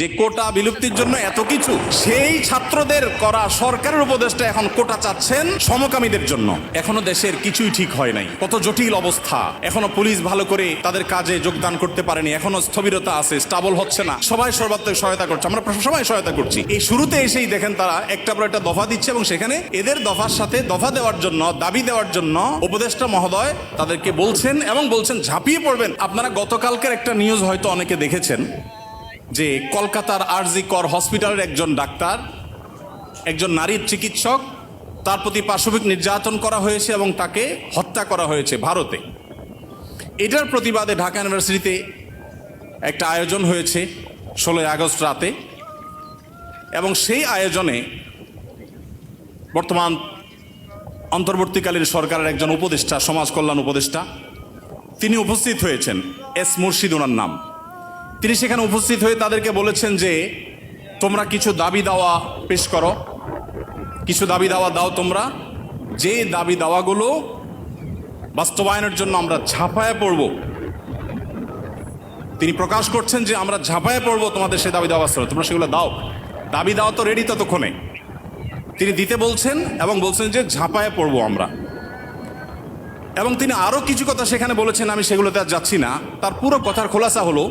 যে কোটা বিলুপ্তির জন্য এত কিছু, সেই ছাত্রদের করা সরকারের উপদেষ্টা এখন কোটা চাচ্ছেন সমকামীদের জন্য। এখনো দেশের কিছুই ঠিক হয় নাই, কত জটিল অবস্থা। এখনো পুলিশ ভালো করে তাদের কাজে যোগদান করতে পারেনি, এখনো স্থবিরতা আছে, স্টাবল হচ্ছে না। সবাই সর্বাত্মক সহায়তা করছে, আমরা সবাই সহায়তা করছি। এই শুরুতে এসেই দেখেন তারা একটা পর একটা দফা দিচ্ছে এবং সেখানে এদের দফার সাথে দফা দেওয়ার জন্য, দাবি দেওয়ার জন্য উপদেষ্টা মহোদয় তাদেরকে বলছেন এবং বলছেন ঝাঁপিয়ে পড়বেন। আপনারা গতকালকের একটা নিউজ হয়তো অনেকে দেখেছেন যে কলকাতার আরজি কর হসপিটালের একজন ডাক্তার, একজন নারীর চিকিৎসক, তার প্রতি পাশবিক নির্যাতন করা হয়েছে এবং তাকে হত্যা করা হয়েছে ভারতে। এটার প্রতিবাদে ঢাকা ইউনিভার্সিটিতে একটা আয়োজন হয়েছে 16 আগস্ট রাতে, এবং সেই আয়োজনে বর্তমান অন্তর্বর্তীকালীন সরকারের একজন উপদেষ্টা, সমাজ কল্যাণ উপদেষ্টা, তিনি উপস্থিত হয়েছেন। এস মুর্শিদ ওনার নাম। তিনি সেখানে উপস্থিত হয়ে তাদেরকে বলেছেন যে তোমরা কিছু দাবি দাওয়া পেশ করো, কিছু দাবি দাওয়া দাও তোমরা, যে দাবি দাওয়াগুলো বাস্তবায়নের জন্য আমরা ঝাঁপায়ে পড়ব। তিনি প্রকাশ করছেন যে আমরা ঝাঁপায়ে পড়ব তোমাদের সেই দাবি দাওয়া বাস্তবায়ন, তোমরা সেগুলো দাও। দাবি দাওয়া তো রেডি ততক্ষণে, তিনি দিতে বলছেন এবং বলছেন যে ঝাঁপায়ে পড়ব আমরা। এবং তিনি আরও কিছু কথা সেখানে বলেছেন, আমি সেগুলোতে আর যাচ্ছি না। তার পুরো কথার খোলাসা হলো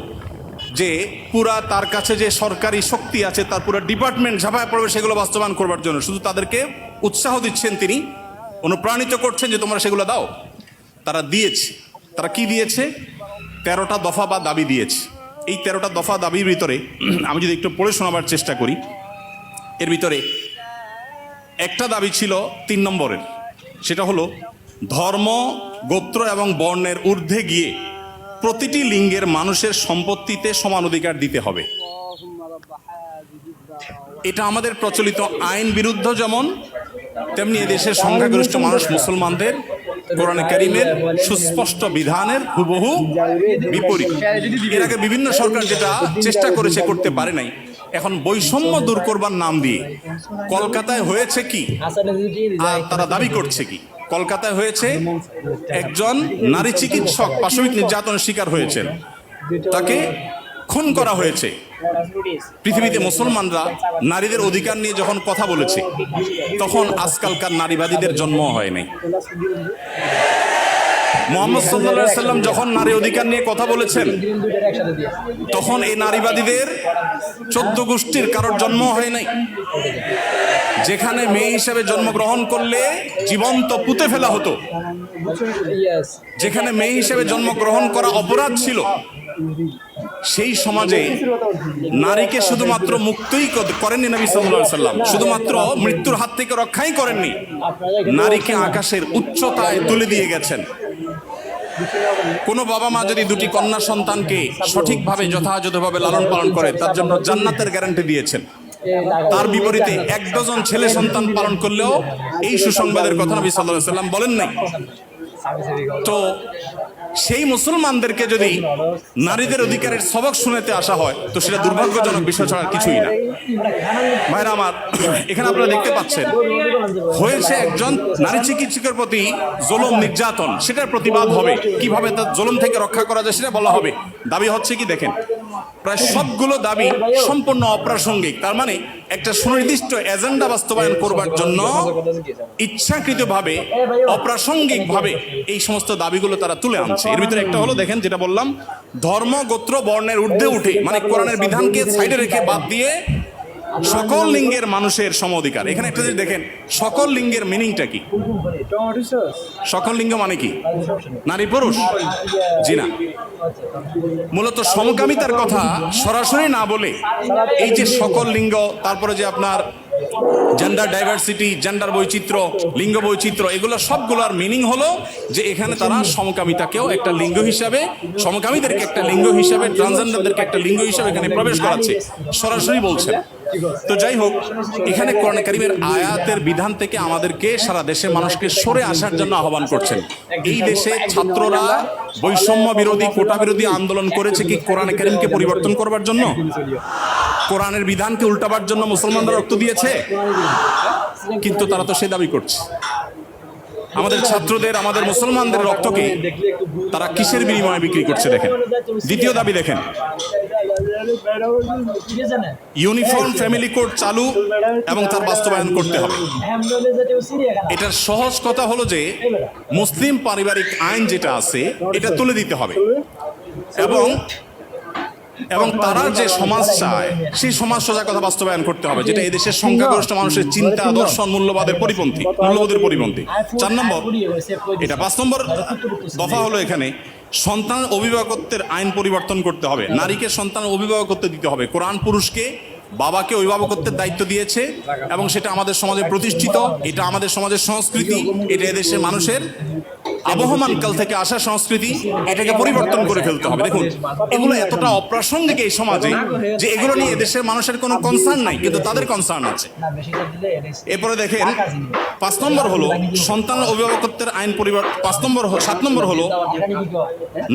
যে পুরা তার কাছে যে সরকারি শক্তি আছে, তার পুরো ডিপার্টমেন্ট ঝাঁপায় পড়বে সেগুলো বাস্তবায়ন করবার জন্য। শুধু তাদেরকে উৎসাহ দিচ্ছেন, তিনি অনুপ্রাণিত করছেন যে তোমরা সেগুলো দাও। তারা দিয়েছে। তারা কি দিয়েছে? 13টা দফা বা দাবি দিয়েছে। এই 13টা দফা দাবির ভিতরে আমি যদি একটু পড়ে শোনাবার চেষ্টা করি, এর ভিতরে একটা দাবি ছিল 3 নম্বরের, সেটা হলো ধর্ম, গোত্র এবং বর্ণের ঊর্ধ্বে গিয়ে প্রতিটি লিঙ্গের মানুষের সম্পত্তিতে সমান অধিকার দিতে হবে। এটা আমাদের প্রচলিত আইন বিরুদ্ধ যেমন, তেমনি এদেশের সংখ্যাগরিষ্ঠ মানুষ মুসলমানদের কোরআনে কারিমের সুস্পষ্ট বিধানের হুবহু বিপরীত। এর আগে বিভিন্ন সরকার যেটা চেষ্টা করেছে, করতে পারে নাই। এখন বৈষম্য দূর করবার নাম দিয়ে কলকাতায় হয়েছে কি, আর তারা দাবি করছে কি? কলকাতায় হয়েছে একজন নারী চিকিৎসক পাশবিক নির্যাতনের শিকার হয়েছেন, তাকে খুন করা হয়েছে। পৃথিবীতে মুসলমানরা নারীদের অধিকার নিয়ে যখন কথা বলেছে, তখন আজকালকার নারীবাদীদের জন্ম হয় নাই। মুহাম্মদ সাল্লাল্লাহু আলাইহি সাল্লাম যখন নারী অধিকার নিয়ে কথা বলেছেন, তখন এই নারীবাদীদের 14 গোষ্ঠীর কারোর জন্ম হয় নাই। যেখানে মেয়ে হিসেবে জন্মগ্রহণ করলে জীবন্ত পুঁতে ফেলা হতো, যেখানে মেয়ে হিসেবে জন্মগ্রহণ করা অপরাধ ছিল, সেই সমাজে নারীকে শুধুমাত্র মুক্তই করেননি নবী সাল্লাল্লাহু আলাইহি সাল্লাম, শুধুমাত্র মৃত্যুর হাত থেকে রক্ষাই করেননি, নারীকে আকাশের উচ্চতায় তুলে দিয়ে গেছেন। কোনো বাবা মা যদি 2টি কন্যা সন্তানকে সঠিকভাবে যথাযথভাবে লালন পালন করে, তার জন্য জান্নাতের গ্যারান্টি দিয়েছেন। তার বিপরীতে 1 ডজন ছেলে সন্তান পালন করলেও এই সুসংবাদের কথা নবী সাল্লাল্লাহু আলাইহি সাল্লাম বলেন নাই। তো সেই মুসলমানদেরকে যদি নারীদের অধিকারের সবক শুনাতে আসা হয়, তো সেটা দুর্ভাগ্যজনক বিষয় ছাড়া কিছুই না। ভাইরা আমার, এখানে আপনারা দেখতে পাচ্ছেন হয়েছে একজন নারী চিকিৎসকের প্রতি জুলুম, নির্যাতন, সেটার প্রতিবাদ হবে। কিভাবে তার জুলুম থেকে রক্ষা করা যায় সেটা বলা হবে। দাবি হচ্ছে কি দেখেন, প্রায় সবগুলো দাবি সম্পূর্ণ অপ্রাসঙ্গিক। তার মানে একটা সুনির্দিষ্ট এজেন্ডা বাস্তবায়ন করবার জন্য ইচ্ছাকৃতভাবে অপ্রাসঙ্গিকভাবে এই সমস্ত দাবিগুলো তারা তুলে আনছে। এর ভিতরে একটা হলো, দেখেন যেটা বললাম, ধর্ম, গোত্র, বর্ণের ঊর্ধ্বে উঠে, মানে কোরআনের বিধানকে সাইডে রেখে বাদ দিয়ে সকল লিঙ্গের মানুষের সম অধিকার। এখানে একটা জিনিস দেখেন, সকল লিঙ্গের মিনিংটা কি? সকল লিঙ্গ মানে কি? নারী পুরুষ? জি না, মূলত সমকামিতার কথা সরাসরি না বলে এই যে সকল লিঙ্গ, তারপরে যে আপনার জেন্ডার ডাইভার্সিটি, জেন্ডার বৈচিত্র্য, লিঙ্গ বৈচিত্র্য, এগুলো সবগুলোর মিনিং হলো যে এখানে তারা সমকামিতাকেও একটা লিঙ্গ হিসাবে, সমকামীদেরকে একটা লিঙ্গ হিসাবে, ট্রান্সজেন্ডারদেরকে একটা লিঙ্গ হিসাবে এখানে প্রবেশ করাচ্ছে, সরাসরি বলছে। তো যাই হোক, এখানে কোরআন কারীমের আয়াতের বিধান থেকে আমাদেরকে, সারা দেশের মানুষকে সরে আসার জন্য আহ্বান করছেন। এই দেশে ছাত্ররা বৈষম্য বিরোধী, কোটা বিরোধী আন্দোলন করেছে কি কোরআন কারীমকে পরিবর্তন করবার জন্য? কোরআনের বিধানকে উল্টাবার জন্য মুসলমানরা রক্ত দিয়েছে? কিন্তু তারা তো সে দাবি করছে। আমাদের ছাত্রদের, আমাদের মুসলমানদের রক্তকে তারা কিসের বিনিময়ে বিক্রি করছে দেখেন। দ্বিতীয় দাবি দেখেন, ইউনিফর্ম ফ্যামিলি কোড চালু এবং তার বাস্তবায়ন করতে হবে। এটার সহজ কথা হলো যে মুসলিম পারিবারিক আইন যেটা আছে এটা তুলে দিতে হবে এবং তারা যে সমাজ চায় সেই সমাজ সোজা কথা বাস্তবায়ন করতে হবে, যেটা এদেশের সংখ্যাগরিষ্ঠ মানুষের চিন্তা, দর্শন, মূল্যবোধের পরিপন্থী। 4 নম্বর এটা। 5 নম্বর দফা হলো এখানে সন্তান অভিভাবকত্বের আইন পরিবর্তন করতে হবে। নারীকে সন্তান অভিভাবকত্ব দিতে হবে। কোরআন পুরুষকে, বাবাকে অভিভাবকত্বের দায়িত্ব দিয়েছে এবং সেটা আমাদের সমাজে প্রতিষ্ঠিত। এটা আমাদের সমাজের সংস্কৃতি, এটা এদেশের মানুষের আবহমান কাল থেকে আসা সংস্কৃতি। এটাকে পরিবর্তন করে ফেলতে হবে। দেখুন, এগুলো এতটা অপ্রাসঙ্গিক এই সমাজে যে এগুলো নিয়ে এদেশের মানুষের কোনো কনসার্ন নাই, কিন্তু তাদের কনসার্ন আছে। এরপরে দেখেন 5 নম্বর হলো সন্তান অভিভাবকত্বের আইন পরিবর্তন। 7 নম্বর হলো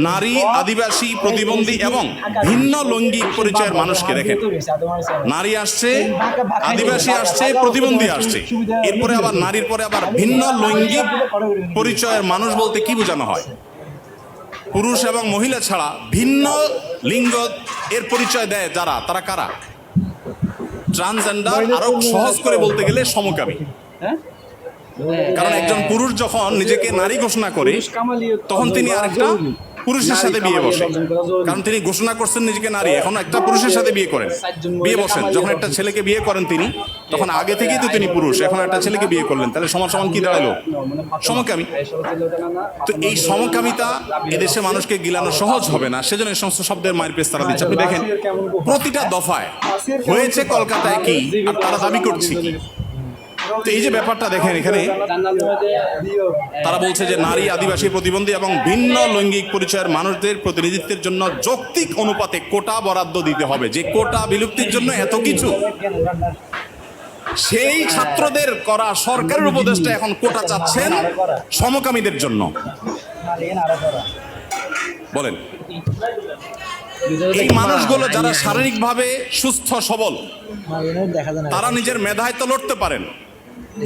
নারী, আদিবাসী, প্রতিবন্ধী এবং ভিন্ন লৈঙ্গিক পরিচয়ের মানুষকে দেখেন, নারী আসছে, আদিবাসী আসছে, প্রতিবন্ধী আসছে, এরপরে আবার নারীর পরে আবার ভিন্ন লৈঙ্গিক পরিচয়ের মানুষ বলতে কি বোঝানো হয়? পুরুষ এবং মহিলা ছাড়া ভিন্ন লিঙ্গ এর পরিচয় দেয় যারা, তারা কারা? ট্রান্সজেন্ডার, আরো সহজ করে বলতে গেলে সমকামী। কারণ একজন পুরুষ যখন নিজেকে নারী ঘোষণা করে তখন তিনি আরেকটা পুরুষের সাথে বিয়ে বসে, কারণ তিনি ঘোষণা করছেন নিজেকে নারী, এখন একটা পুরুষের সাথে বিয়ে বসেন। যখন একটা ছেলেকে বিয়ে করেন তিনি, তখন আগে থেকেই তো তিনি পুরুষ, এখন একটা ছেলেকে বিয়ে করলেন, তাহলে সমান কি দাঁড়ালো? সমকামী। তো এই সমকামিতা এদেশে মানুষকে গিলানো সহজ হবে না, সেজন্য এই সমস্ত শব্দের মায়ের পেশ তারা দিচ্ছে। আপনি দেখেন প্রতিটা দফায় হয়েছে কলকাতায় কি আর তারা দাবি করছে কি। তো এই যে ব্যাপারটা দেখেন, এখানে তারা বলছে যে নারী, আদিবাসী, প্রতিবন্ধী এবং ভিন্ন লৈঙ্গিক পরিচয়ের মানুষদের প্রতিনিধিত্বের জন্য যৌক্তিক অনুপাতে কোটা বরাদ্দ দিতে হবে। যে কোটা বিলুপ্তির জন্য এত কিছু, সেই ছাত্রদের করা সরকারের উপদেষ্টা এখন কোটা চাচ্ছেন সমকামীদের জন্য। বলেন, এই মানুষগুলো যারা শারীরিকভাবে সুস্থ সবল, তারা নিজের মেধায় তো লড়তে পারেন,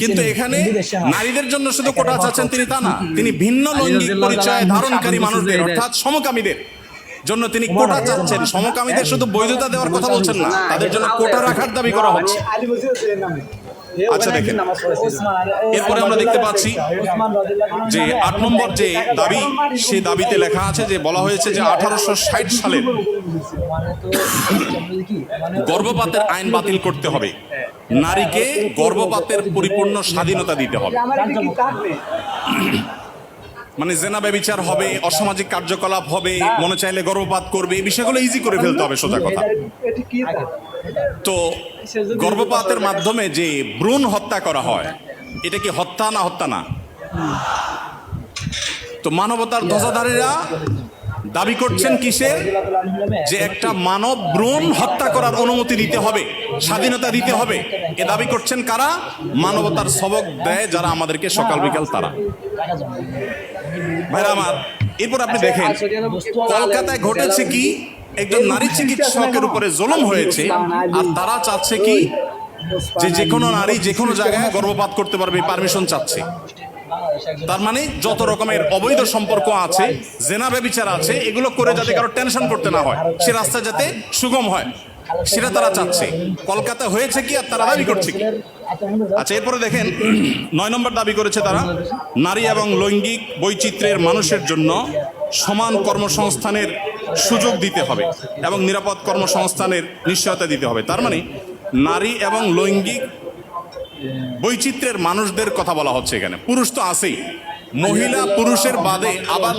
কিন্তু এখানে নারীদের জন্য শুধু কোটা চাচ্ছেন তিনি তা না, তিনি ভিন্ন লৈঙ্গিক পরিচয় ধারণকারী মানুষদের অর্থাৎ সমকামীদের জন্য তিনি কোটা চাচ্ছেন। সমকামীদের শুধু বৈধতা দেওয়ার কথা বলছেন না, তাদের জন্য কোটা রাখার দাবি করা হচ্ছে। আচ্ছা দেখেন, এরপরে আমরা দেখতে পাচ্ছি যে 8 নম্বর যে দাবি, সেই দাবিতে লেখা আছে যে বলা হয়েছে যে 1860 সালের গর্ভপাতের আইন বাতিল করতে হবে, নারীকে গর্ভপাতের পরিপূর্ণ স্বাধীনতা দিতে হবে। মানে জেনা ব্যভিচার হবে, অসামাজিক কার্যকলাপ হবে, মনে চাইলে গর্ভপাত করবে, এই বিষয়গুলো ইজি করে ফেলতে হবে, সোজা কথা। তো গর্ভপাতের মাধ্যমে যে ভ্রূণ হত্যা করা হয়, এটা কি হত্যা না? হত্যা না। তো মানবতার ধ্বজাধারীরা দাবি করছেন কিসের? যে একটা মানব ভ্রূণ হত্যা করার অনুমতি দিতে হবে, স্বাধীনতা দিতে হবে। এ দাবি করছেন কারা? মানবতার সবক দেয় যারা আমাদেরকে সকাল বিকাল তারা। ভাইরা আমার, এরপর আপনি দেখেন কলকাতায় ঘটেছে কি, একজন নারী চিকিৎসকের উপরে জুলুম হয়েছে, আর তারা চাচ্ছে কি যে কোনো নারী যে কোনো জায়গায় গর্ভপাত করতে পারবে, পারমিশন চাচ্ছে। তার মানে যত রকমের অবৈধ সম্পর্ক আছে, জেনা ব্যভিচার আছে, এগুলো করে যাতে কারো টেনশন করতে না হয়, সে রাস্তা যাতে সুগম হয়, সেটা তারা চাচ্ছে। কলকাতা হয়েছে কি আর তারা দাবি করছে কি? আচ্ছা, এরপরে দেখেন 9 নম্বর দাবি করেছে তারা, নারী এবং লৈঙ্গিক বৈচিত্র্যের মানুষের জন্য সমান কর্মসংস্থানের সুযোগ দিতে হবে এবং নিরাপদ কর্মসংস্থানের নিশ্চয়তা দিতে হবে। তার মানে নারী এবং লৈঙ্গিক বৈচিত্র্যের মানুষদের কথা বলা হচ্ছে এখানে। পুরুষ তো আছেই, মহিলা পুরুষের বাদে আবার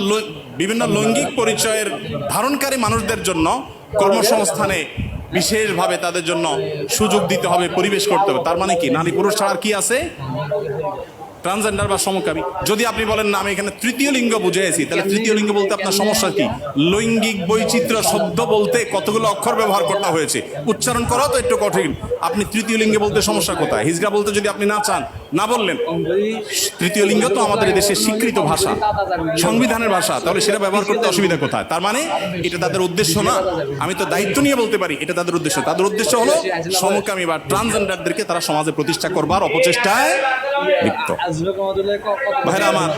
বিভিন্ন লৈঙ্গিক পরিচয়ের ধারণকারী মানুষদের জন্য কর্মসংস্থানে বিশেষভাবে তাদের জন্য সুযোগ দিতে হবে, পরিবেশ করতে হবে। তার মানে কি নারী পুরুষ ছাড়া কি আছে? ট্রান্সজেন্ডার বা সমকামী। যদি আপনি বলেন না আমি এখানে তৃতীয় লিঙ্গ বুঝেছি, তাহলে তৃতীয় লিঙ্গ বলতে আপনার সমস্যা কি? লৈঙ্গিক বৈচিত্র্য শব্দ বলতে কতগুলো অক্ষর ব্যবহার করতে হয়েছে, উচ্চারণ করা তো একটু কঠিন। আপনি তৃতীয় লিঙ্গে বলতে সমস্যা কোথায়? হিজড়া বলতে যদি আপনি না চান, না বললেন। তৃতীয় লিঙ্গ তো আমাদের দেশের স্বীকৃত ভাষা, সংবিধানের ভাষা, তাহলে সেটা ব্যবহার করতে অসুবিধা কোথায়? তার মানে এটা তাদের উদ্দেশ্য না। আমি তো দায়িত্ব নিয়ে বলতে পারি এটা তাদের উদ্দেশ্য। তাদের উদ্দেশ্য হলো সমকামী বা ট্রান্সজেন্ডারদেরকে তারা সমাজে প্রতিষ্ঠা করবার অপচেষ্টায় লিপ্ত। ভাইরা আমার,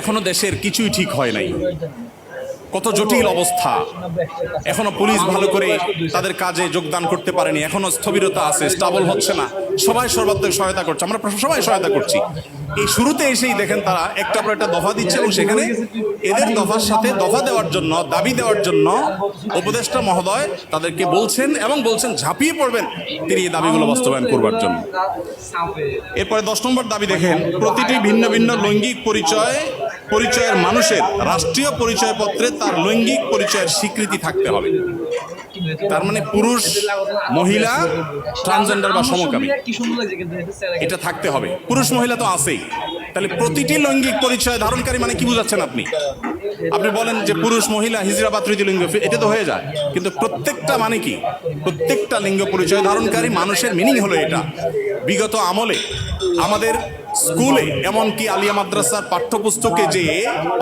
এখনো দেশের কিছুই ঠিক হয় নাই, কত জটিল অবস্থা। এখনো পুলিশ ভালো করে তাদের কাজে যোগদান করতে পারেনি, এখনো স্থবিরতা আছে, স্টাবল হচ্ছে না। সবাই সর্বাত্মক সহায়তা করছে, আমরা সবাই সহায়তা করছি। এই শুরুতে এসেই দেখেন তারা একটা পর একটা দফা দিচ্ছে, এবং সেখানে এদের দফার সাথে দফা দেওয়ার জন্য, দাবি দেওয়ার জন্য উপদেষ্টা মহোদয় তাদেরকে বলছেন এবং বলছেন ঝাঁপিয়ে পড়বেন তিনি এই দাবিগুলো বাস্তবায়ন করবার জন্য। এরপরে 10 নম্বর দাবি দেখেন, প্রতিটি ভিন্ন ভিন্ন লৈঙ্গিক পরিচয়ের মানুষের রাষ্ট্রীয় পরিচয়পত্রে তার লৈঙ্গিক পরিচয়ের স্বীকৃতি থাকতে হবে। তার মানে পুরুষ, মহিলা, ট্রান্সজেন্ডার বা সমকামী এটা থাকতে হবে। পুরুষ মহিলা তো আছেই, তাহলে প্রতিটি লৈঙ্গিক পরিচয় ধারণকারী মানে কি বুঝাচ্ছেন আপনি? আপনি বলেন যে পুরুষ, মহিলা, হিজড়া বা তৃতীয় লিঙ্গ, এটা তো হয়ে যায়, কিন্তু প্রত্যেকটা মানে কি? প্রত্যেকটা লিঙ্গ পরিচয় ধারণকারী মানুষের মিনিং হলো এটা। বিগত আমলে আমাদের স্কুলে, এমনকি আলিয়া মাদ্রাসার পাঠ্যপুস্তকে যে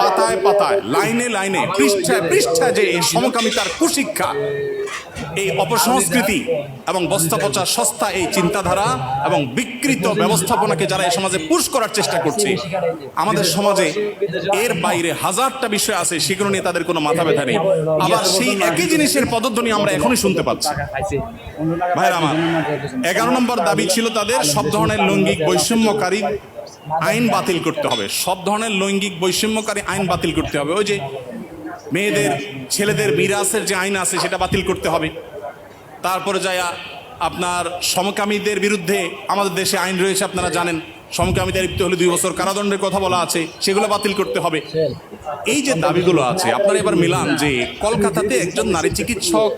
পাতায় পাতায়, লাইনে লাইনে, পৃষ্ঠায় পৃষ্ঠায় যে সমকামিতার কুশিক্ষা, এই অপসংস্কৃতি এবং বস্তা পচা সস্তা এই চিন্তাধারা এবং বিকৃত ব্যবস্থাপনাকে যারা এই সমাজে পুশ করার চেষ্টা করছে, আমাদের সমাজে এর বাইরে হাজারটা বিষয় আছে, সেগুলো নিয়ে তাদের কোনো মাথা ব্যথা নেই। আবার সেই একই জিনিসের পদধ্বনি আমরা এখনই শুনতে পাচ্ছি। ভাইরা আমার, 11 নম্বর দাবি ছিল তাদের, সব ধরনের লৈঙ্গিক বৈষম্যকারী আইন বাতিল করতে হবে। সব ধরনের লৈঙ্গিক বৈষম্যকারী আইন বাতিল করতে হবে। ওই যে মেয়েদের, ছেলেদের মিরাসের যে আইন আছে সেটা বাতিল করতে হবে। তারপরে যায় আপনার সমকামীদের বিরুদ্ধে আমাদের দেশে আইন রয়েছে, আপনারা জানেন, সমকামিতা লিপ্ত হলে 2 বছর কারাদণ্ডের কথা বলা আছে, সেগুলো বাতিল করতে হবে। এই যে দাবিগুলো আছে, আপনারা এবার মিলান যে কলকাতাতে একজন নারী চিকিৎসক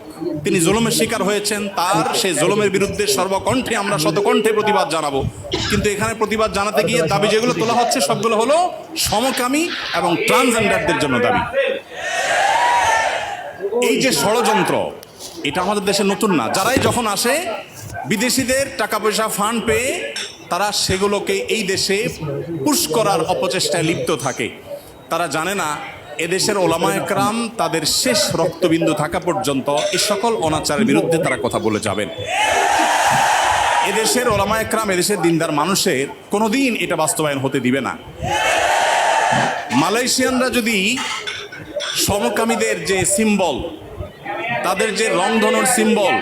তিনি জুলুমের শিকার হয়েছেন, তার সেই জুলুমের বিরুদ্ধে সর্বকণ্ঠে আমরা শতকণ্ঠে প্রতিবাদ জানাবো, কিন্তু এখানে প্রতিবাদ জানাতে গিয়ে দাবি যেগুলো তোলা হচ্ছে সবগুলো হলো সমকামী এবং ট্রান্সজেন্ডারদের জন্য দাবি। এই যে ষড়যন্ত্র, এটা আমাদের দেশে নতুন না। যারাই যখন আসে, বিদেশিদের টাকা পয়সা ফান্ড পেয়ে তারা সেগুলোকে এই দেশে পুশ করার অপচেষ্টায় লিপ্ত থাকে। তারা জানে না এদেশের ওলামায়ে কেরাম তাদের শেষ রক্তবিন্দু থাকা পর্যন্ত এই সকল অনাচারের বিরুদ্ধে তারা কথা বলে যাবেন। এদেশের ওলামায়ে কেরাম, এদেশের দিনদার মানুষের কোনোদিন এটা বাস্তবায়ন হতে দিবে না। মালয়েশিয়ানরা যদি সমকামীদের যে সিম্বল, তাদের যে রংধনুর সিম্বল,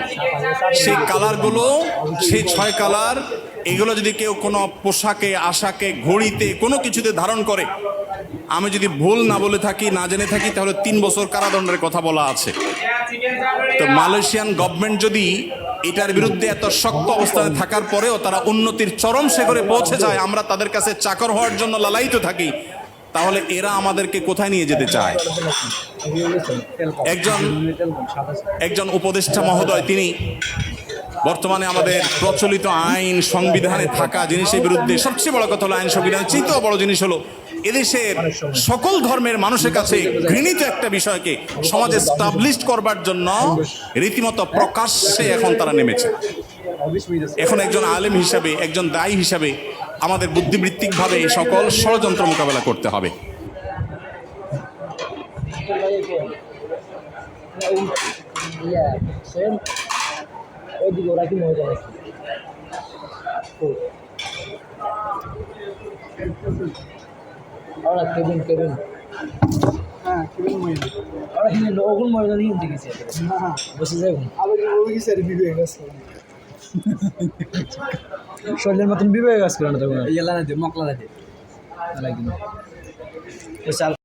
সেই কালারগুলো, সেই 6 কালার, এগুলো যদি কেউ কোনো পোশাকে, আশাকে, ঘড়িতে, কোনো কিছুতে ধারণ করে, আমি যদি ভুল না বলে থাকি, না জেনে থাকি, তাহলে 3 বছর কারাদণ্ডের কথা বলা আছে। তো মালয়েশিয়ান গভর্নমেন্ট যদি এটার বিরুদ্ধে এত শক্ত অবস্থানে থাকার পরেও তারা উন্নতির চরম শিখরে পৌঁছে যায়, আমরা তাদের কাছে চাকর হওয়ার জন্য লালায়িত থাকি, তাহলে এরা আমাদেরকে কোথায় নিয়ে যেতে চায়? একজন উপদেষ্টা মহোদয়, তিনি বর্তমানে আমাদের প্রচলিত আইন, সংবিধানে থাকা জিনিসের বিরুদ্ধে, সবচেয়ে বড় কথা হলো আইন সংবিধানের চেয়েও বড় জিনিস হলো এদেশের সকল ধর্মের মানুষের কাছে ঘৃণিত একটা বিষয়কে সমাজে স্টাবলিশ করবার জন্য রীতিমতো প্রকাশ্যে এখন তারা নেমেছে। এখন একজন আলেম হিসাবে, একজন দায়ী হিসাবে আমাদের বুদ্ধিবৃত্তিকভাবে এই সকল ষড়যন্ত্র মোকাবেলা করতে হবে। শরীরের মতন বিবেক কাজ করে না, তখন মকলা